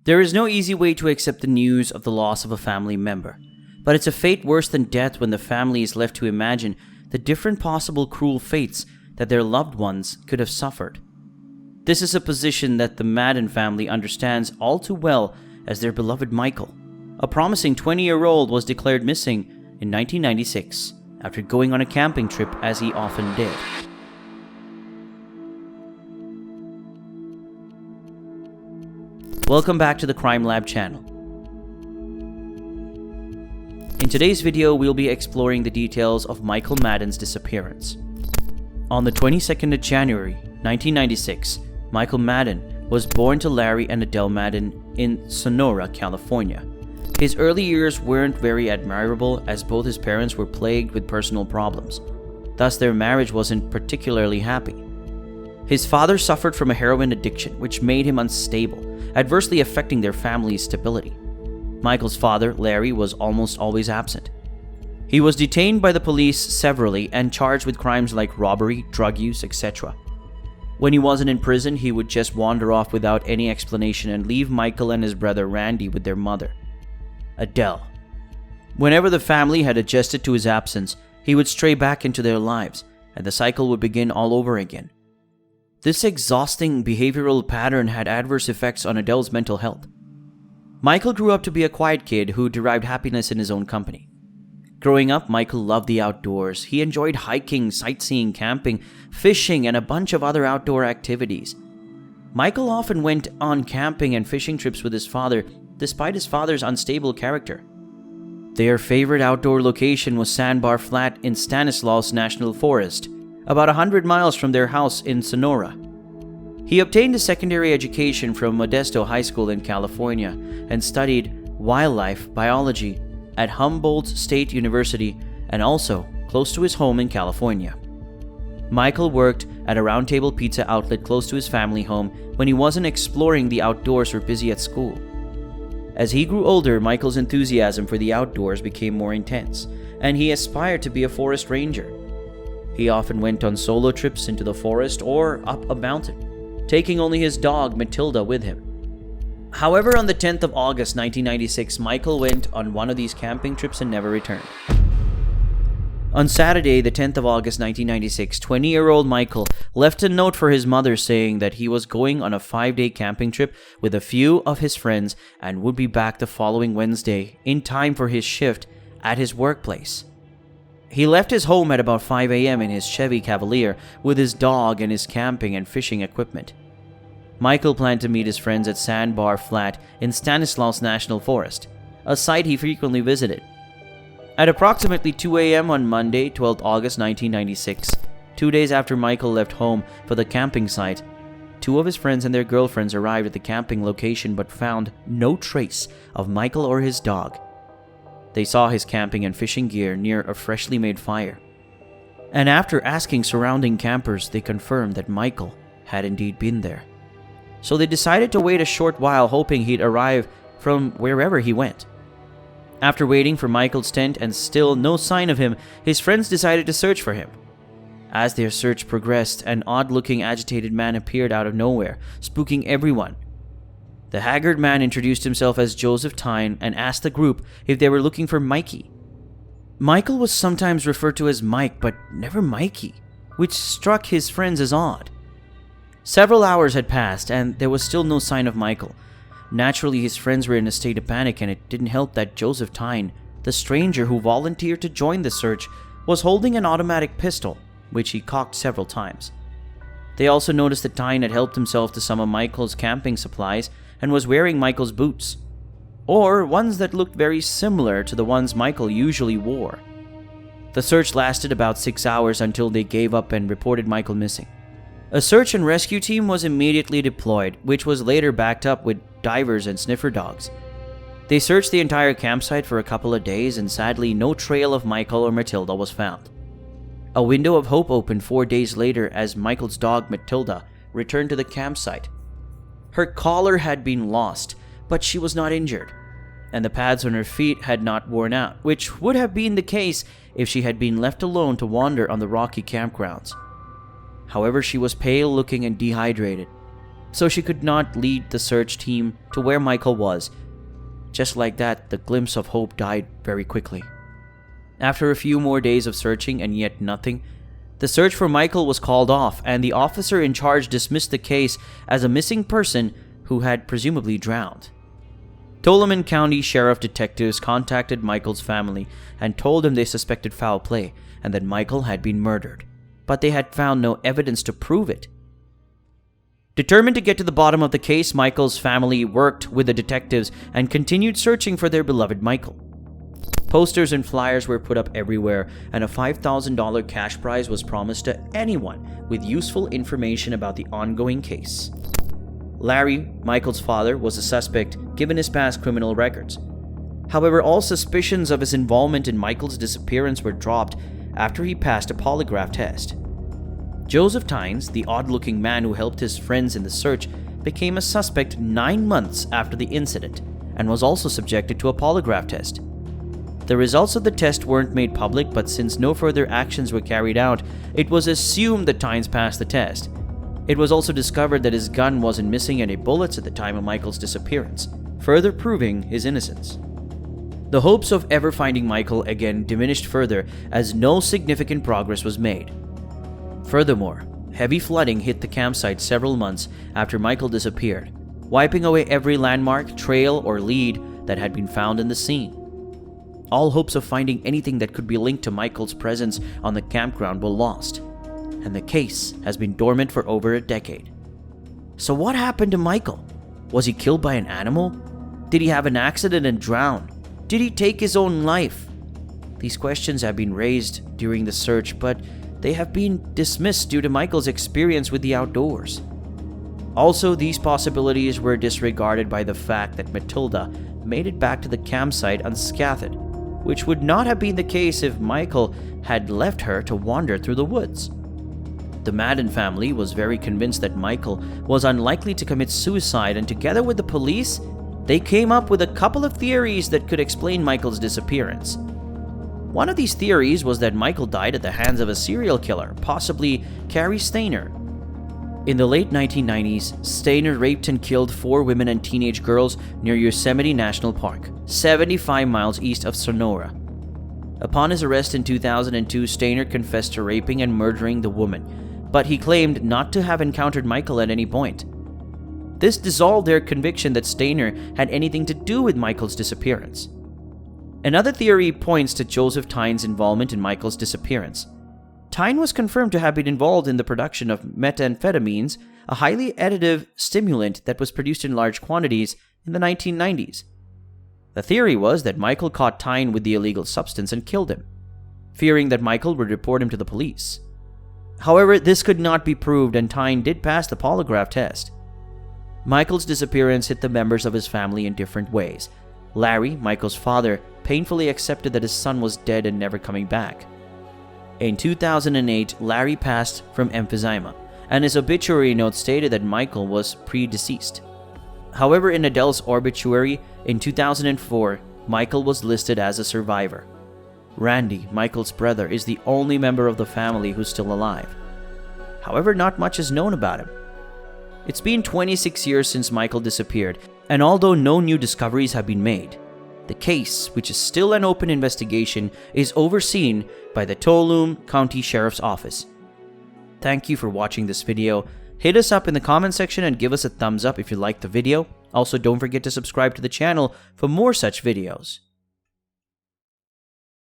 There is no easy way to accept the news of the loss of a family member, but it's a fate worse than death when the family is left to imagine the different possible cruel fates that their loved ones could have suffered. This is a position that the Madden family understands all too well, as their beloved Michael, a promising 20-year-old, was declared missing in 1996 after going on a camping trip, as he often did. Welcome back to the Crime Lab channel. In today's video, we'll be exploring the details of Michael Madden's disappearance. On the 22nd of January, 1996, Michael Madden was born to Larry and Adele Madden in Sonora, California. His early years weren't very admirable, as both his parents were plagued with personal problems. Thus, their marriage wasn't particularly happy. His father suffered from a heroin addiction, which made him unstable, adversely affecting their family's stability. Michael's father, Larry, was almost always absent. He was detained by the police severally and charged with crimes like robbery, drug use, etc. When he wasn't in prison, he would just wander off without any explanation and leave Michael and his brother Randy with their mother, Adele. Whenever the family had adjusted to his absence, he would stray back into their lives, and the cycle would begin all over again. This exhausting behavioral pattern had adverse effects on Adele's mental health. Michael grew up to be a quiet kid who derived happiness in his own company. Growing up, Michael loved the outdoors. He enjoyed hiking, sightseeing, camping, fishing, and a bunch of other outdoor activities. Michael often went on camping and fishing trips with his father, despite his father's unstable character. Their favorite outdoor location was Sandbar Flat in Stanislaus National Forest, about 100 miles from their house in Sonora. He obtained a secondary education from Modesto High School in California and studied wildlife biology at Humboldt State University and also close to his home in California. Michael worked at a Round Table Pizza outlet close to his family home when he wasn't exploring the outdoors or busy at school. As he grew older, Michael's enthusiasm for the outdoors became more intense, and he aspired to be a forest ranger. He often went on solo trips into the forest or up a mountain, taking only his dog Matilda with him. However, on the 10th of August 1996, Michael went on one of these camping trips and never returned. On Saturday, the 10th of August 1996, 20-year-old Michael left a note for his mother saying that he was going on a 5-day camping trip with a few of his friends and would be back the following Wednesday in time for his shift at his workplace. He left his home at about 5 a.m. in his Chevy Cavalier with his dog and his camping and fishing equipment. Michael planned to meet his friends at Sandbar Flat in Stanislaus National Forest, a site he frequently visited. At approximately 2 a.m. on Monday, 12th August 1996, 2 days after Michael left home for the camping site, two of his friends and their girlfriends arrived at the camping location but found no trace of Michael or his dog. They saw his camping and fishing gear near a freshly made fire. And after asking surrounding campers, they confirmed that Michael had indeed been there. So they decided to wait a short while, hoping he'd arrive from wherever he went. After waiting for Michael's tent and still no sign of him, his friends decided to search for him. As their search progressed, an odd-looking agitated man appeared out of nowhere, spooking everyone. The haggard man introduced himself as Joseph Tyne and asked the group if they were looking for Mikey. Michael was sometimes referred to as Mike, but never Mikey, which struck his friends as odd. Several hours had passed, and there was still no sign of Michael. Naturally, his friends were in a state of panic, and it didn't help that Joseph Tyne, the stranger who volunteered to join the search, was holding an automatic pistol, which he cocked several times. They also noticed that Tyne had helped himself to some of Michael's camping supplies and was wearing Michael's boots, or ones that looked very similar to the ones Michael usually wore. The search lasted about 6 hours until they gave up and reported Michael missing. A search and rescue team was immediately deployed, which was later backed up with divers and sniffer dogs. They searched the entire campsite for a couple of days, and sadly, no trail of Michael or Matilda was found. A window of hope opened 4 days later as Michael's dog Matilda returned to the campsite. Her collar had been lost, but she was not injured, and the pads on her feet had not worn out, which would have been the case if she had been left alone to wander on the rocky campgrounds. However, she was pale-looking and dehydrated. so she could not lead the search team to where Michael was. Just like that, the glimpse of hope died very quickly. After a few more days of searching and yet nothing, the search for Michael was called off, and the officer in charge dismissed the case as a missing person who had presumably drowned. Tuolumne County Sheriff detectives contacted Michael's family and told him they suspected foul play and that Michael had been murdered, but they had found no evidence to prove it. Determined to get to the bottom of the case, Michael's family worked with the detectives and continued searching for their beloved Michael. Posters and flyers were put up everywhere, and a $5,000 cash prize was promised to anyone with useful information about the ongoing case. Larry, Michael's father, was a suspect given his past criminal records. However, all suspicions of his involvement in Michael's disappearance were dropped after he passed a polygraph test. Joseph Tynes, the odd-looking man who helped his friends in the search, became a suspect 9 months after the incident and was also subjected to a polygraph test. The results of the test weren't made public, but since no further actions were carried out, it was assumed that Tynes passed the test. It was also discovered that his gun wasn't missing any bullets at the time of Michael's disappearance, further proving his innocence. The hopes of ever finding Michael again diminished further as no significant progress was made. Furthermore, heavy flooding hit the campsite several months after Michael disappeared, wiping away every landmark, trail, or lead that had been found in the scene. All hopes of finding anything that could be linked to Michael's presence on the campground were lost, and the case has been dormant for over a decade. So what happened to Michael? Was he killed by an animal? Did he have an accident and drown? Did he take his own life? These questions have been raised during the search, but they have been dismissed due to Michael's experience with the outdoors. Also, these possibilities were disregarded by the fact that Matilda made it back to the campsite unscathed, which would not have been the case if Michael had left her to wander through the woods. The Madden family was very convinced that Michael was unlikely to commit suicide, and together with the police, they came up with a couple of theories that could explain Michael's disappearance. One of these theories was that Michael died at the hands of a serial killer, possibly Cary Stayner. In the late 1990s, Stayner raped and killed 4 women and teenage girls near Yosemite National Park, 75 miles east of Sonora. Upon his arrest in 2002, Stayner confessed to raping and murdering the woman, but he claimed not to have encountered Michael at any point. This dissolved their conviction that Stayner had anything to do with Michael's disappearance. Another theory points to Joseph Tynes' involvement in Michael's disappearance. Tyne was confirmed to have been involved in the production of methamphetamines, a highly additive stimulant that was produced in large quantities in the 1990s. The theory was that Michael caught Tyne with the illegal substance and killed him, fearing that Michael would report him to the police. However, this could not be proved, and Tyne did pass the polygraph test. Michael's disappearance hit the members of his family in different ways. Larry, Michael's father, painfully accepted that his son was dead and never coming back. In 2008, Larry passed from emphysema, and his obituary note stated that Michael was predeceased. However, in Adele's obituary in 2004, Michael was listed as a survivor. Randy, Michael's brother, is the only member of the family who's still alive. However, not much is known about him. It's been 26 years since Michael disappeared, and although no new discoveries have been made, the case, which is still an open investigation, is overseen by the Tuolumne County Sheriff's Office. Thank you for watching this video. Hit us up in the comment section and give us a thumbs up if you liked the video. Also, don't forget to subscribe to the channel for more such videos.